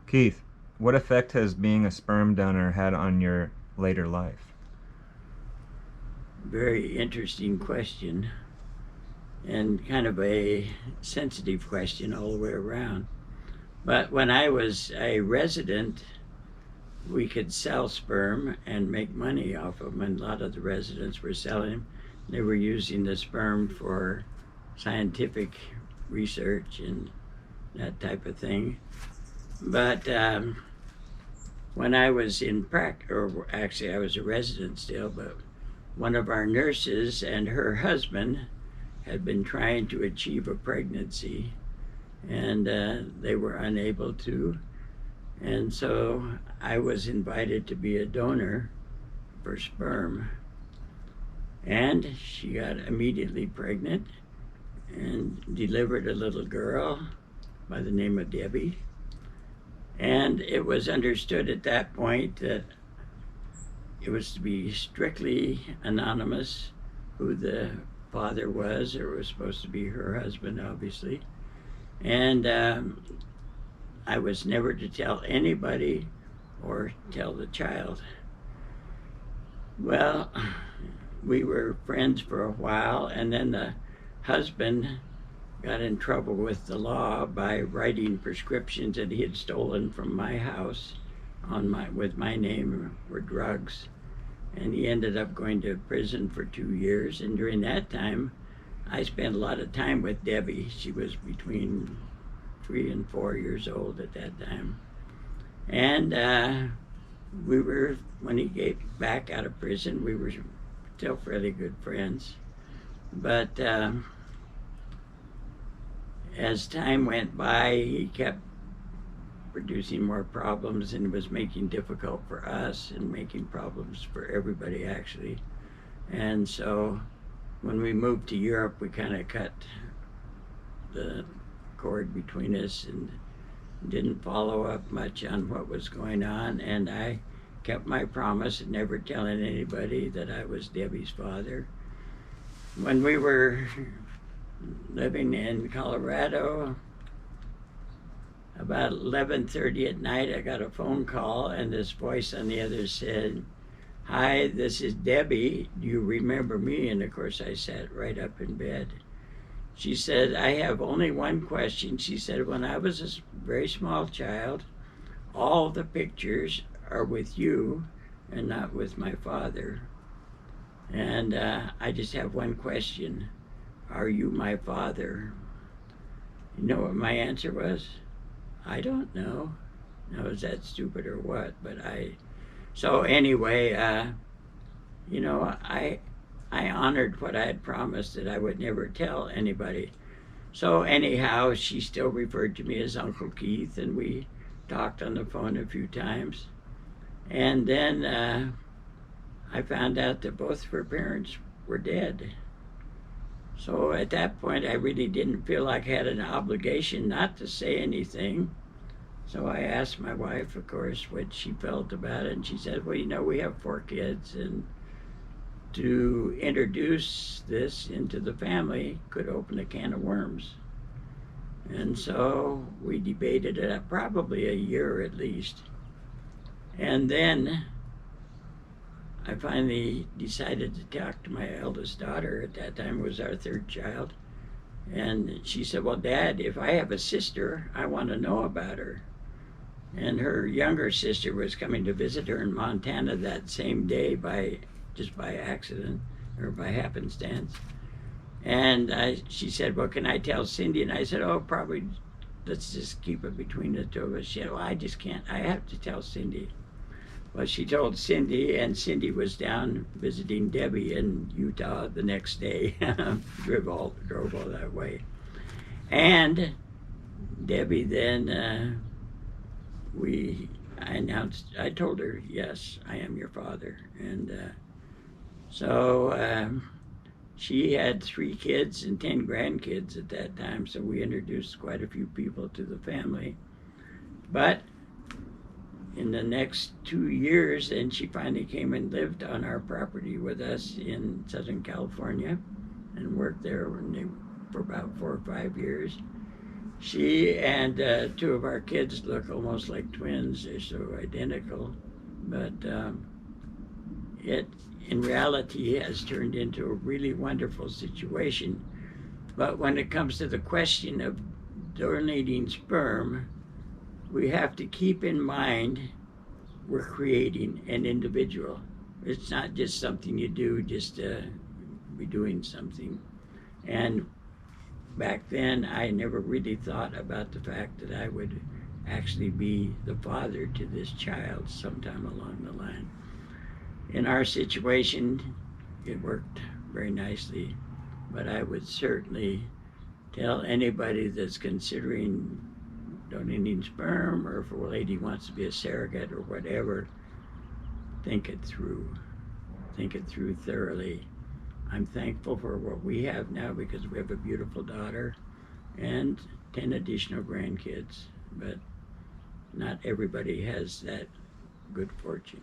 Keith, what effect has being a sperm donor had on your later life? Very interesting question, and kind of a sensitive question all the way around. But when I was a resident, we could sell sperm and make money off of them, and a lot of the residents were selling them. They were using the sperm for scientific research and that type of thing. But when I was in practice, or actually I was a resident still, but one of our nurses and her husband had been trying to achieve a pregnancy, and they were unable to. And so I was invited to be a donor for sperm. And she got immediately pregnant and delivered a little girl by the name of Debbie. And it was understood at that point that it was to be strictly anonymous who the father was. It was supposed to be her husband, obviously. And I was never to tell anybody or tell the child. Well, we were friends for a while, and then the husband got in trouble with the law by writing prescriptions that he had stolen from my house with my name for drugs. And he ended up going to prison for 2 years. And during that time, I spent a lot of time with Debbie. She was between 3 and 4 years old at that time. And when he came back out of prison, we were still fairly good friends. But as time went by, he kept producing more problems, and it was making difficult for us and making problems for everybody, actually. And so when we moved to Europe, we kind of cut the cord between us and didn't follow up much on what was going on. And I kept my promise of never telling anybody that I was Debbie's father. When we were living in Colorado, about 11:30 at night, I got a phone call, and this voice on the other said, "Hi, this is Debbie. Do you remember me?" And of course, I sat right up in bed. She said, "I have only one question." She said, "When I was a very small child, all the pictures are with you and not with my father. And I just have one question. Are you my father?" You know what my answer was? I don't know. Now, is that stupid or what? So anyway, I honored what I had promised, that I would never tell anybody. So anyhow, she still referred to me as Uncle Keith, and we talked on the phone a few times. And then I found out that both of her parents were dead. So at that point, I really didn't feel like I had an obligation not to say anything. So I asked my wife, of course, what she felt about it. And she said, "Well, we have 4 kids, and to introduce this into the family could open a can of worms." And so we debated it probably a year at least. And then I finally decided to talk to my eldest daughter. At that time, it was our 3rd child. And she said, "Well, Dad, if I have a sister, I want to know about her." And her younger sister was coming to visit her in Montana that same day just by accident or by happenstance. And she said, "Well, can I tell Cindy?" And I said, "Oh, probably let's just keep it between the 2 of us." She said, "Well, I just can't. I have to tell Cindy." Well, she told Cindy, and Cindy was down visiting Debbie in Utah the next day. drove all that way. And Debbie then, I told her, "Yes, I am your father." And so she had 3 kids and 10 grandkids at that time, so we introduced quite a few people to the family. But in the next 2 years, then she finally came and lived on our property with us in Southern California and worked there for about 4 or 5 years. She and two of our kids look almost like twins. They're so identical. But it, in reality, has turned into a really wonderful situation. But when it comes to the question of donating sperm, we have to keep in mind we're creating an individual. It's not just something you do just to be doing something. And back then, I never really thought about the fact that I would actually be the father to this child sometime along the line. In our situation, it worked very nicely, but I would certainly tell anybody that's considering donating sperm, or if a lady wants to be a surrogate or whatever, think it through. Think it through thoroughly. I'm thankful for what we have now because we have a beautiful daughter and 10 additional grandkids, but not everybody has that good fortune.